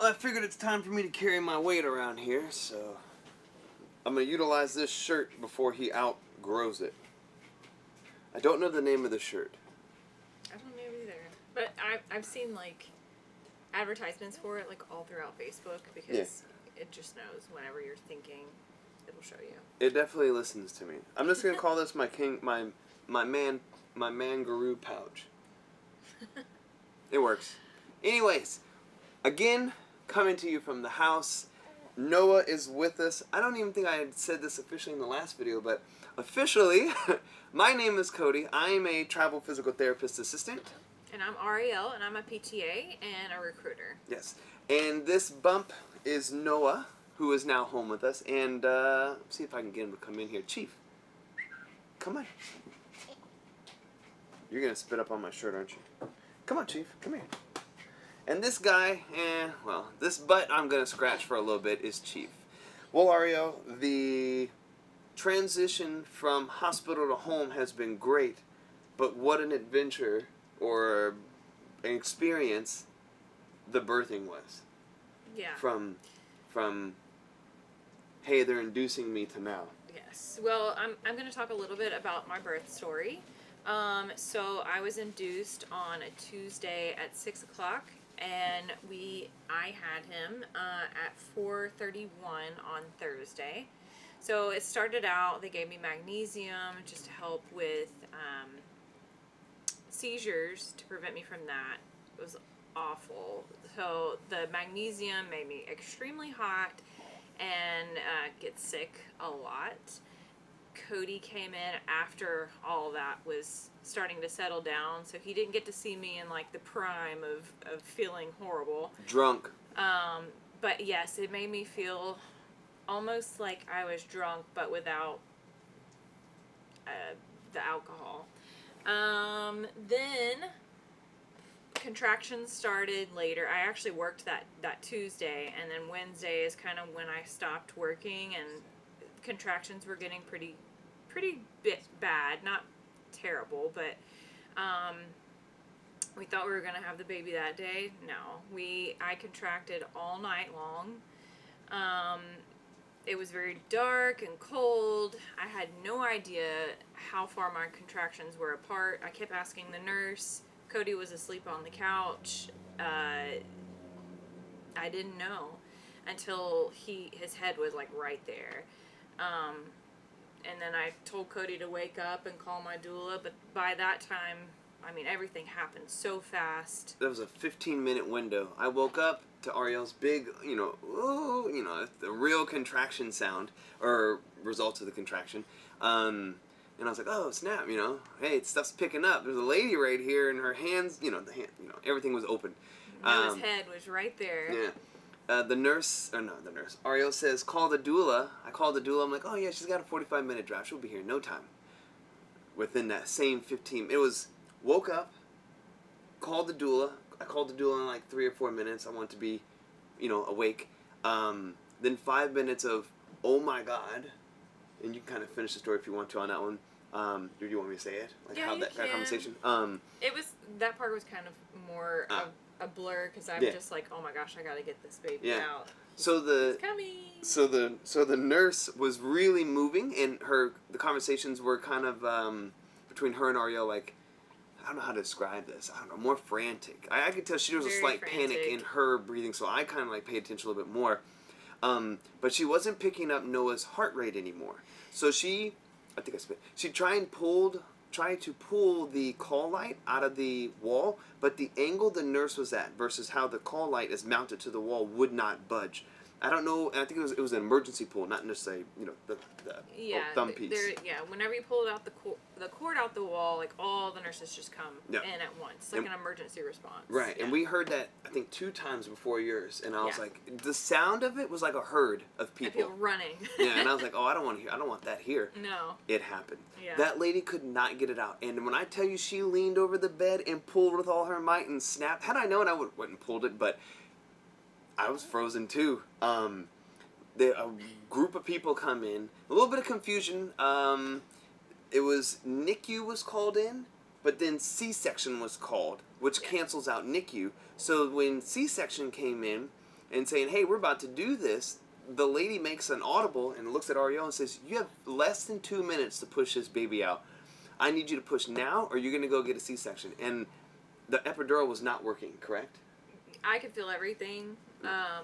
I figured it's time for me to carry my weight around here, so I'm going to utilize this shirt before he outgrows it. I don't know the name of the shirt. I don't know either. But I've seen, like, advertisements for it, like, all throughout Facebook, because it just knows whenever you're thinking, it'll show you. It definitely listens to me. I'm just going to call this my man guru pouch. It works. Anyways, again, coming to you from the house, Noah is with us. I don't even think I had said this officially in the last video, but officially, my name is Cody. I am a travel physical therapist assistant. And I'm Ariel, and I'm a PTA and a recruiter. Yes. And this bump is Noah, who is now home with us. And see if I can get him to come in here. Chief, come on. You're going to spit up on my shirt, aren't you? Come on, Chief. Come here. And this guy, well, this butt I'm going to scratch for a little bit is Chief. Well, Ariel, the transition from hospital to home has been great, but what an adventure or an experience the birthing was. Yeah. From hey, they're inducing me to now. Yes. Well, I'm going to talk a little bit about my birth story. So I was induced on a Tuesday at 6 o'clock, and I had him at 4:31 on Thursday. So it started out, they gave me magnesium just to help with seizures, to prevent me from that. It was awful. So the magnesium made me extremely hot and get sick a lot. Cody came in after all that was starting to settle down, so he didn't get to see me in like the prime of feeling horrible. Drunk. But yes, it made me feel almost like I was drunk, but without the alcohol. Then contractions started later. I actually worked that Tuesday, and then Wednesday is kind of when I stopped working, and contractions were getting pretty bad. Not terrible, but we thought we were gonna have the baby that day. No, I contracted all night long. It was very dark and cold. I had no idea how far my contractions were apart. I kept asking the nurse. Cody was asleep on the couch. I didn't know until his head was like right there. And then I told Cody to wake up and call my doula, but by that time, I mean, everything happened so fast. That was a 15-minute window. I woke up to Ariel's big, ooh, the real contraction sound, or results of the contraction. And I was like, oh, snap, hey, stuff's picking up. There's a lady right here, and her hands, everything was open. Noah's head was right there. Yeah. The nurse, Ariel says, call the doula. I called the doula. I'm like, oh, yeah, she's got a 45-minute drive. She'll be here in no time. Within that same 15, it was, woke up, called the doula. I called the doula in like 3 or 4 minutes. I wanted to be, awake. Then 5 minutes of, oh, my God. And you can kind of finish the story if you want to on that one. Do you want me to say it? Like yeah, how you that can. Conversation? That part was kind of more a blur, because I'm just like, oh my gosh, I gotta get this baby out. So It's coming. So the nurse was really moving, and the conversations were kind of between her and Ariel, like, I don't know how to describe this. I don't know, more frantic. I could tell she was Very a slight frantic. panic in her breathing, so I kind of like paid attention a little bit more. But she wasn't picking up Noah's heart rate anymore. So she tried to pull the call light out of the wall, but the angle the nurse was at versus how the call light is mounted to the wall would not budge. I don't know. I think it was an emergency pull, not necessarily the thumb piece. Whenever you pull it out the cord out the wall, like all the nurses just come in at once, like an emergency response. Right, yeah. And we heard that I think 2 times before yours, and I was like, the sound of it was like a herd of people. Running. Yeah, and I was like, oh, I don't want that here. No. It happened. Yeah. That lady could not get it out, and when I tell you, she leaned over the bed and pulled with all her might and snapped. Had I known, I went and pulled it, but I was frozen too. A group of people come in, a little bit of confusion. It was NICU was called in, but then C-section was called, which cancels out NICU. So when C-section came in, and saying, hey, we're about to do this, the lady makes an audible and looks at Ariel and says, you have less than 2 minutes to push this baby out. I need you to push now or you're going to go get a C-section. And the epidural was not working, correct? I could feel everything. No.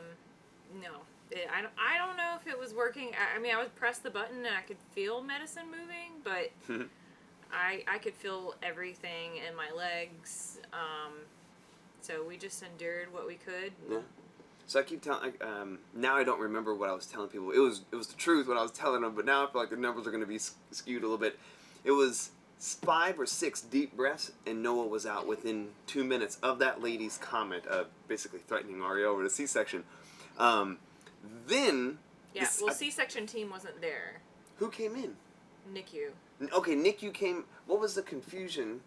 I don't know if it was working. I mean, I would press the button and I could feel medicine moving, but I could feel everything in my legs. So we just endured what we could. Yeah. So I keep telling. Now I don't remember what I was telling people. It was the truth what I was telling them, but now I feel like the numbers are going to be skewed a little bit. It was 5 or 6 deep breaths, and Noah was out within 2 minutes of that lady's comment of basically threatening Ariel with a C-section. Then... Yeah, well, C-section team wasn't there. Who came in? NICU. Okay, NICU came... What was the confusion?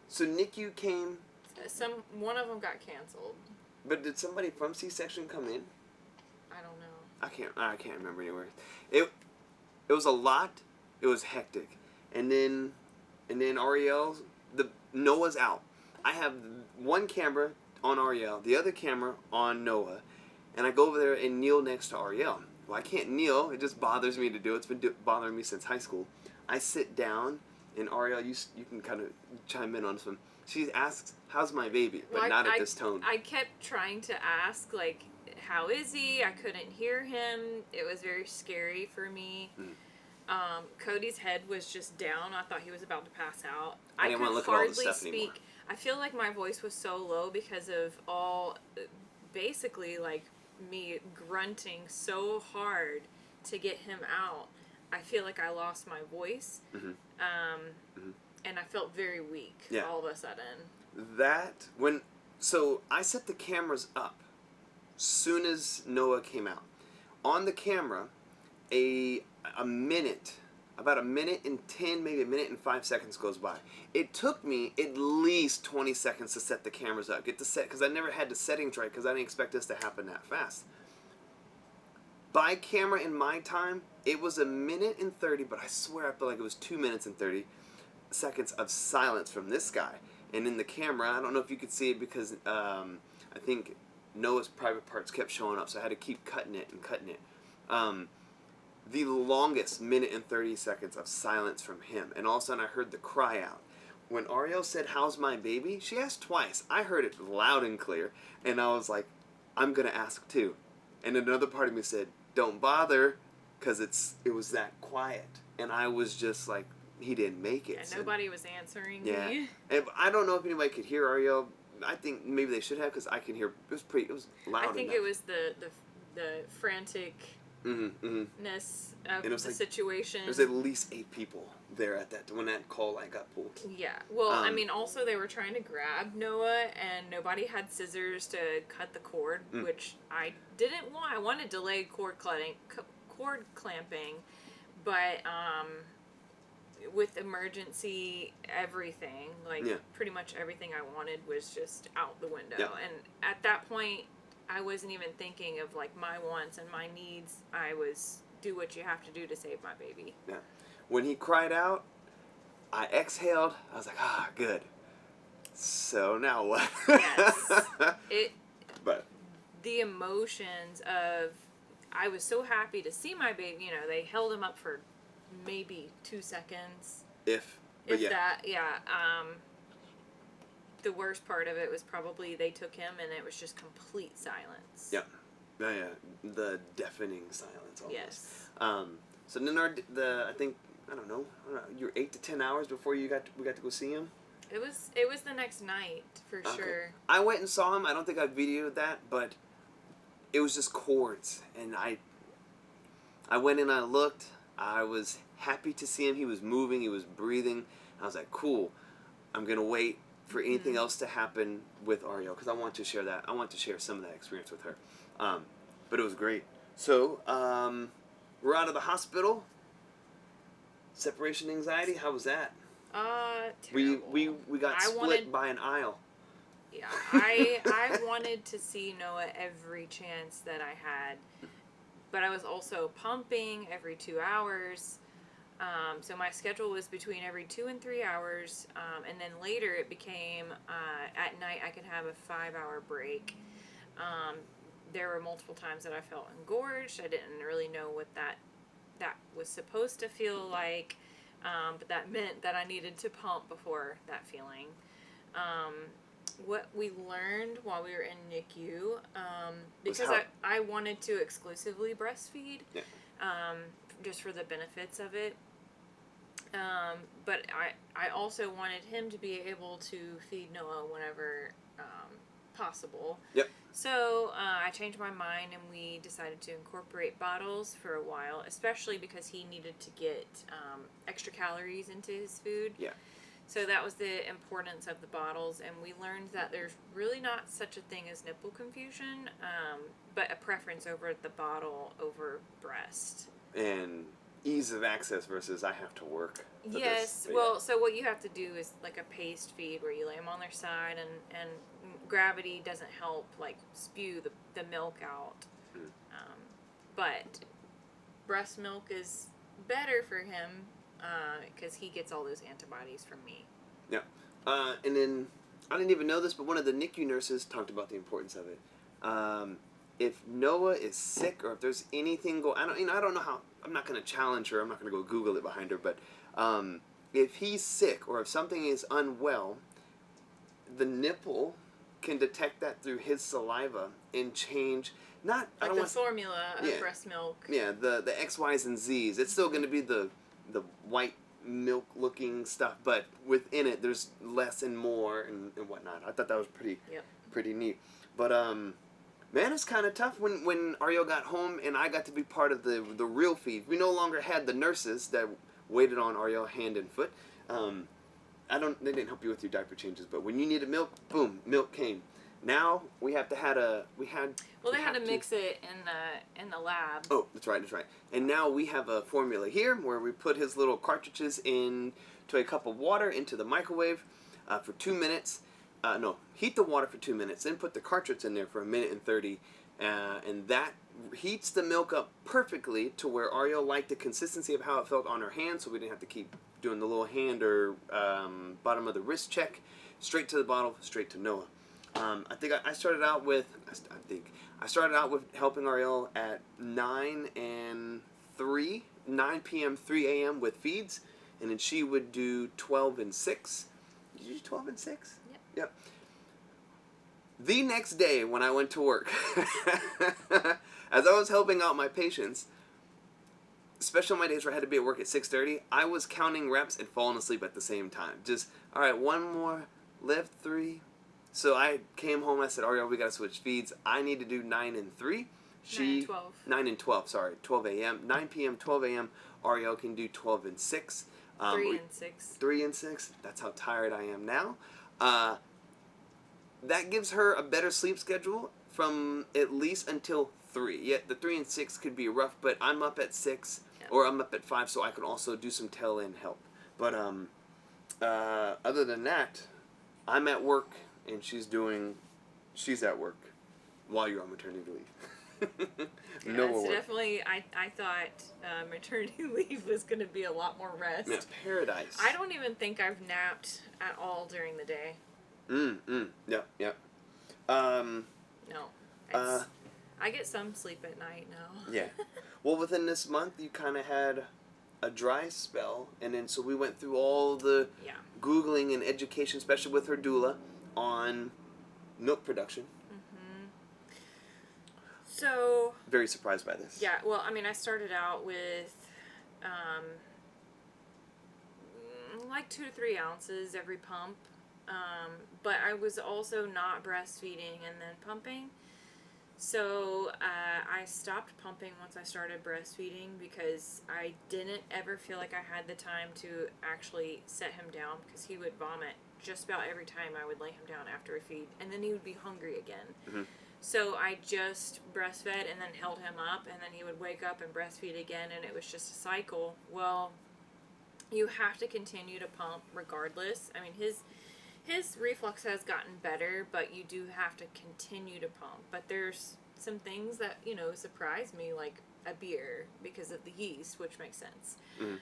So NICU came... One of them got canceled. But did somebody from C-section come in? I don't know. I can't remember anywhere. It was a lot. It was hectic. And then Ariel, Noah's out. I have one camera on Ariel, the other camera on Noah, and I go over there and kneel next to Ariel. Well, I can't kneel. It just bothers me to do it. It's been bothering me since high school. I sit down, and Ariel, you can kind of chime in on this one. She asks, how's my baby? But not at this tone. I kept trying to ask, like, how is he? I couldn't hear him. It was very scary for me. Cody's head was just down. I thought he was about to pass out. I didn't want to look at all the stuff anymore. I feel like my voice was so low because of basically, like, me grunting so hard to get him out. I feel like I lost my voice. And I felt very weak all of a sudden. So I set the cameras up soon as Noah came out. On the camera, about a minute and 10, maybe a minute and 5 seconds goes by. It took me at least 20 seconds to set the cameras up, because I never had the settings right, because I didn't expect this to happen that fast. By camera in my time, it was a minute and 30, but I swear I felt like it was 2 minutes and 30 seconds of silence from this guy. And in the camera, I don't know if you could see it because I think Noah's private parts kept showing up, so I had to keep cutting it. The longest minute and 30 seconds of silence from him, and all of a sudden I heard the cry out. When Ariel said, how's my baby? She asked twice. I heard it loud and clear, and I was like, I'm going to ask too. And another part of me said, don't bother, because it was that quiet. And I was just like, he didn't make it. And nobody was answering me. And I don't know if anybody could hear Ariel. I think maybe they should have, because I can hear. It was loud. I think enough. it was the franticness of the situation. There's at least 8 people there at that when that call line got pulled. Yeah. Well, I mean, also they were trying to grab Noah, and nobody had scissors to cut the cord, which I didn't want. I wanted delayed cord clamping, but with emergency everything, pretty much everything I wanted was just out the window. Yeah. And at that point, I wasn't even thinking of like my wants and my needs. I was do what you have to do to save my baby. Yeah. When he cried out, I exhaled. I was like, good. So now what? Yes. But the emotions of, I was so happy to see my baby. You know, they held him up for maybe 2 seconds. If that. The worst part of it was probably they took him and it was just complete silence. Yeah. The deafening silence almost. Yes. So then I think, I don't know, you're 8 to 10 hours before we got to go see him? It was the next night, for sure. I went and saw him. I don't think I videoed that, but it was just cords. And I went in and I looked. I was happy to see him. He was moving. He was breathing. I was like, cool. I'm going to wait for anything else to happen with Ariel, because I want to share that. I want to share some of that experience with her. But it was great. So, we're out of the hospital. Separation anxiety, how was that? Terrible. We got split by an aisle. Yeah, I wanted to see Noah every chance that I had, but I was also pumping every 2 hours. So my schedule was between every 2 and 3 hours, and then later it became at night I could have a 5-hour break. There were multiple times that I felt engorged. I didn't really know what that was supposed to feel like, but that meant that I needed to pump before that feeling. What we learned while we were in NICU, because I wanted to exclusively breastfeed, Yeah. just for the benefits of it. But I also wanted him to be able to feed Noah whenever possible. Yep. So I changed my mind and we decided to incorporate bottles for a while, especially because he needed to get extra calories into his food. Yeah. So that was the importance of the bottles, and we learned that there's really not such a thing as nipple confusion, but a preference over the bottle over breast. And ease of access versus I have to work. Yes. Well, so what you have to do is like a paced feed where you lay them on their side, and gravity doesn't help like spew the milk out. Mm. But breast milk is better for him because he gets all those antibodies from me. Yeah. And then I didn't even know this, but one of the NICU nurses talked about the importance of it. If Noah is sick or if there's anything I don't know how. I'm not going to challenge her. I'm not going to go Google it behind her. But if he's sick or if something is unwell, the nipple can detect that through his saliva and change. Not like I don't the formula of breast milk. Yeah, the X, Y's, and Z's. It's still going to be the white milk looking stuff, but within it there's less and more and whatnot. I thought that was pretty neat. But man, it's kind of tough when Ariel got home and I got to be part of the real feed. We no longer had the nurses that waited on Ariel hand and foot. They didn't help you with your diaper changes, but when you needed milk, boom, milk came. Now they had to mix it in the lab. Oh, that's right. And now we have a formula here where we put his little cartridges into a cup of water into the microwave for 2 minutes. Heat the water for 2 minutes, then put the cartridge in there for 1:30, and that heats the milk up perfectly to where Ariel liked the consistency of how it felt on her hand, so we didn't have to keep doing the little hand or bottom of the wrist check. Straight to the bottle, straight to Noah. I think I started out with helping Ariel at 9 p.m., 3 a.m. with feeds, and then she would do 12 and 6. Did you do 12 and 6? Yep. The next day when I went to work, as I was helping out my patients, especially on my days where I had to be at work at 6:30, I was counting reps and falling asleep at the same time. Just, all right, one more, lift 3. So I came home, I said, Ariel, we got to switch feeds. I need to do 9 and 3. 9 and 12, sorry, 12 a.m. 9 p.m., 12 a.m. Ariel can do 12 and 6. 3 and 6. 3 and 6. That's how tired I am now. That gives her a better sleep schedule from at least until 3. Yet the 3 and 6 could be rough, but I'm up at 6 or I'm up at 5, so I can also do some tail-end help. But other than that, I'm at work and she's at work while you're on maternity leave. So definitely, I thought maternity leave was going to be a lot more rest. Yeah, paradise. I don't even think I've napped at all during the day. Yep. No. I get some sleep at night now. Yeah. Well, within this month, you kind of had a dry spell, and then so we went through all the Googling and education, especially with her doula, on milk production. So... Very surprised by this. Yeah, well, I mean, I started out with like 2 to 3 ounces every pump, but I was also not breastfeeding and then pumping. So I stopped pumping once I started breastfeeding because I didn't ever feel like I had the time to actually set him down because he would vomit just about every time I would lay him down after a feed, and then he would be hungry again. Mm-hmm. So I just breastfed and then held him up, and then he would wake up and breastfeed again, and it was just a cycle. Well, you have to continue to pump regardless. I mean, his reflux has gotten better, but you do have to continue to pump. But there's some things that, surprise me, like a beer because of the yeast, which makes sense. Mm-hmm.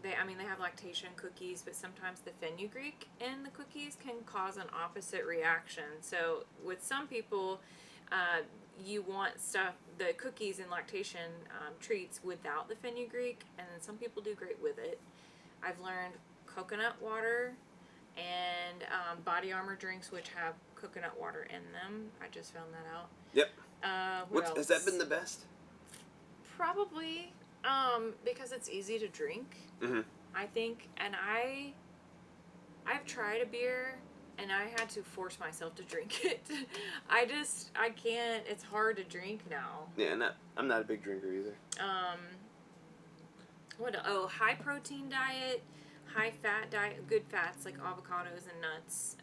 they have lactation cookies, but sometimes the fenugreek in the cookies can cause an opposite reaction. So with some people, you want the cookies and lactation treats without the fenugreek, and then some people do great with it. I've learned coconut water and Body Armor drinks, which have coconut water in them. I just found that out. Yep. What else? Has that been the best? Probably, because it's easy to drink. Mm-hmm. I think, and I've tried a beer, and I had to force myself to drink it. I can't. It's hard to drink now. Yeah, I'm not a big drinker either. High protein diet, high fat diet, good fats like avocados and nuts,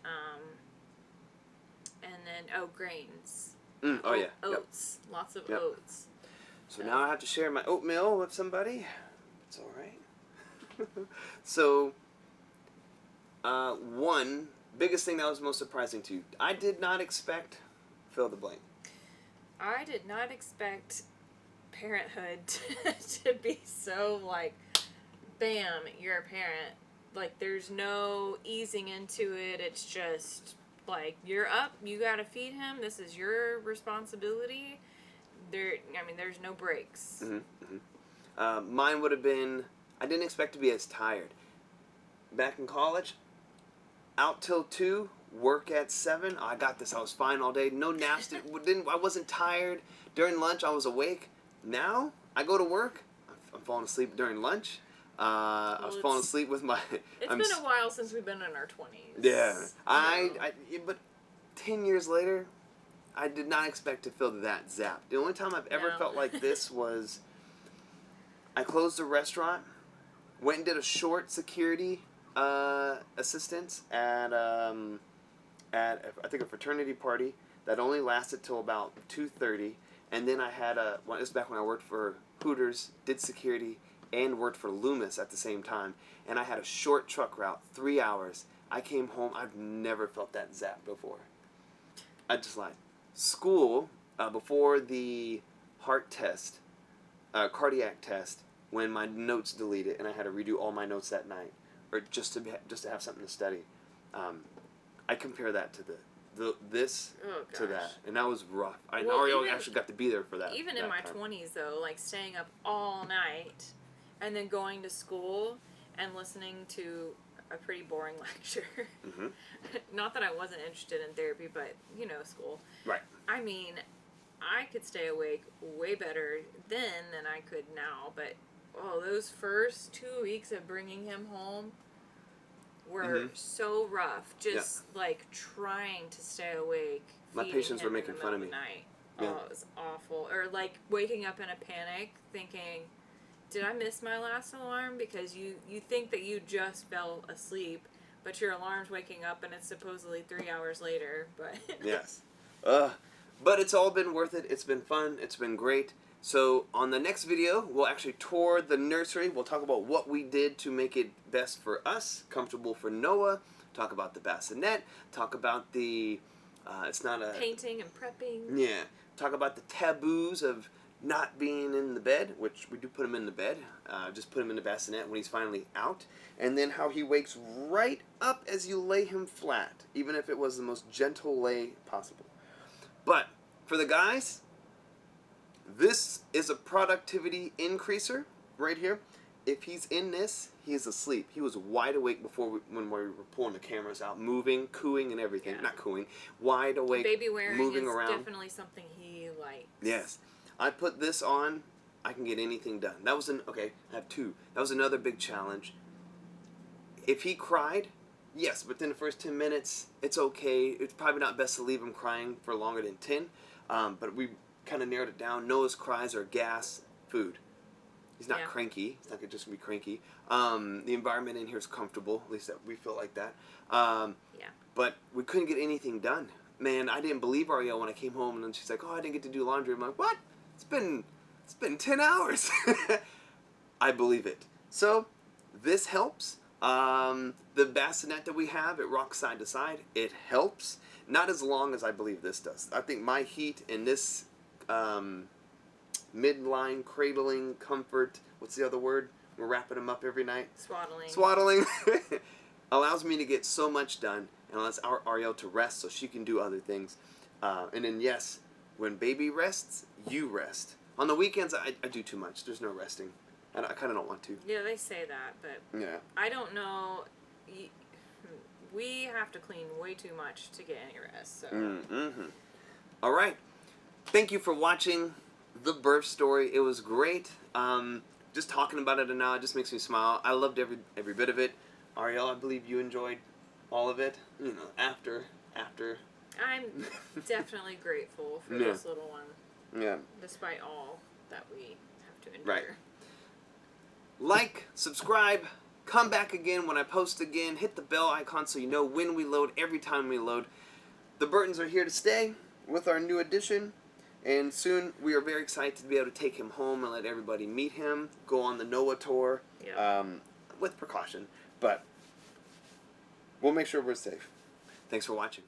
and then grains. Oats, lots of oats. So now I have to share my oatmeal with somebody. It's all right. So, one biggest thing that was most surprising to you, I did not expect, fill the blank. I did not expect parenthood to be so like, bam, you're a parent. Like, there's no easing into it. It's just like, you're up, you gotta feed him. This is your responsibility. There's no breaks. Mm-hmm, mm-hmm. Mine would have been, I didn't expect to be as tired. Back in college, out till 2, work at 7. I got this. I was fine all day. No naps. I wasn't tired. During lunch, I was awake. Now, I go to work. I'm falling asleep during lunch. I was falling asleep with my... It's been a while since we've been in our 20s. Yeah. But 10 years later, I did not expect to feel that zap. The only time I've ever felt like this was I closed a restaurant, went and did a short security assistance at I think a fraternity party that only lasted till about 2:30, and then I had this was back when I worked for Hooters, did security, and worked for Loomis at the same time, and I had a short truck route, 3 hours. I came home. I've never felt that zap before. I just lied. School, before the heart test, cardiac test, when my notes deleted and I had to redo all my notes that night, or just to have something to study. I compare that to to that, and that was rough. Ariel actually got to be there for that. Even in my 20s, though, like staying up all night and then going to school and listening to a pretty boring lecture. Mm-hmm. Not that I wasn't interested in therapy, but school. Right. I mean, I could stay awake way better then than I could now, but those first 2 weeks of bringing him home were so rough. Just like trying to stay awake. My patients were making fun of me. Yeah. Oh, it was awful. Or like waking up in a panic thinking, did I miss my last alarm? Because you think that you just fell asleep, but your alarm's waking up and it's supposedly 3 hours later. But yes. But it's all been worth it. It's been fun. It's been great. So on the next video, we'll actually tour the nursery. We'll talk about what we did to make it best for us, comfortable for Noah. Talk about the bassinet. Talk about the, it's not a... painting and prepping. Yeah. Talk about the taboos of not being in the bed, which we do put him in the bed. Just put him in the bassinet when he's finally out. And then how he wakes right up as you lay him flat, even if it was the most gentle lay possible. But for the guys... this is a productivity increaser right here. If he's in this, he is asleep. He was wide awake before when we were pulling the cameras out, moving, cooing, and everything. Yeah. Not cooing, wide awake, baby wearing moving is around. Definitely something he likes. Yes, I put this on. I can get anything done. That was I have 2. That was another big challenge. If he cried, yes, within the first 10 minutes, it's okay. It's probably not best to leave him crying for longer than 10. But we kind of narrowed it down. Noah's cries are gas, food. He's not cranky. He's not just going to be cranky. The environment in here is comfortable. At least that we feel like that. But we couldn't get anything done. Man, I didn't believe Ariel when I came home, and then she's like, "Oh, I didn't get to do laundry." I'm like, "What? It's been 10 hours." I believe it. So this helps. The bassinet that we have, it rocks side to side. It helps. Not as long as I believe this does. I think my heat in this midline cradling comfort, what's the other word? We're wrapping him up every night. Swaddling. Swaddling. Allows me to get so much done and allows our Ariel to rest so she can do other things. And then, yes, when baby rests, you rest. On the weekends, I do too much. There's no resting. I kind of don't want to. Yeah, they say that, but Yeah. I don't know. We have to clean way too much to get any rest. So. Mm-hmm. All right. Thank you for watching the birth story. It was great. Just talking about it now, it just makes me smile. I loved every bit of it. Ariel, I believe you enjoyed all of it. You know, after. I'm definitely grateful for Yeah. this little one. Yeah. Despite all that we have to endure. Right. Like, subscribe, come back again when I post again. Hit the bell icon so you know when we load, every time we load. The Burtons are here to stay with our new addition. And soon we are very excited to be able to take him home and let everybody meet him. Go on the Noah tour. Yep. With precaution. But we'll make sure we're safe. Thanks for watching.